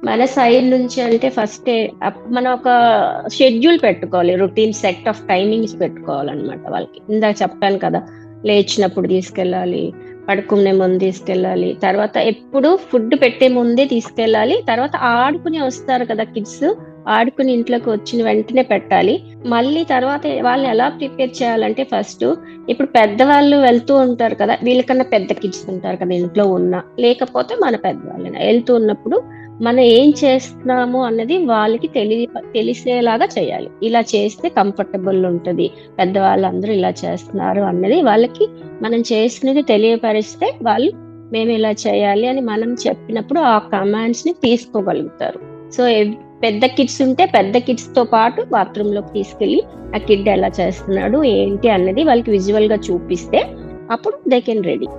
మన సైడ్ నుంచి అంటే ఫస్ట్ మనం ఒక షెడ్యూల్ పెట్టుకోవాలి, రొటీన్ సెట్ ఆఫ్ టైమింగ్స్ పెట్టుకోవాలన్నమాట వాళ్ళకి. ఇందాక చెప్పాను కదా, లేచినప్పుడు తీసుకెళ్ళాలి, పడుకునే ముందు తీసుకెళ్ళాలి, తర్వాత ఎప్పుడు ఫుడ్ పెట్టే ముందే తీసుకెళ్ళాలి, తర్వాత ఆడుకుని వస్తారు కదా కిడ్స్, ఆడుకుని ఇంట్లోకి వచ్చిన వెంటనే పెట్టాలి. మళ్ళీ తర్వాత వాళ్ళని ఎలా ప్రిపేర్ చేయాలంటే ఫస్ట్, ఇప్పుడు పెద్దవాళ్ళు వెళ్తూ ఉంటారు కదా, వీళ్ళకన్నా పెద్ద కిడ్స్ ఉంటారు కదా ఇంట్లో ఉన్న, లేకపోతే మన పెద్దవాళ్ళైనా వెళ్తూ ఉన్నప్పుడు మనం ఏం చేస్తున్నాము అన్నది వాళ్ళకి తెలిసేలాగా చేయాలి. ఇలా చేస్తే కంఫర్టబుల్ ఉంటుంది, పెద్దవాళ్ళందరూ ఇలా చేస్తున్నారు అన్నది వాళ్ళకి మనం చేసినది తెలియపరిస్తే వాళ్ళు మేము ఇలా చేయాలి అని మనం చెప్పినప్పుడు ఆ కమాండ్స్ ని తీసుకోగలుగుతారు. సో పెద్ద కిడ్స్ ఉంటే పెద్ద కిడ్స్ తో పాటు బాత్రూమ్ లోకి తీసుకెళ్లి ఆ కిడ్ ఎలా చేస్తున్నాడు ఏంటి అన్నది వాళ్ళకి విజువల్ గా చూపిస్తే అప్పుడు దే కెన్ రెడీ.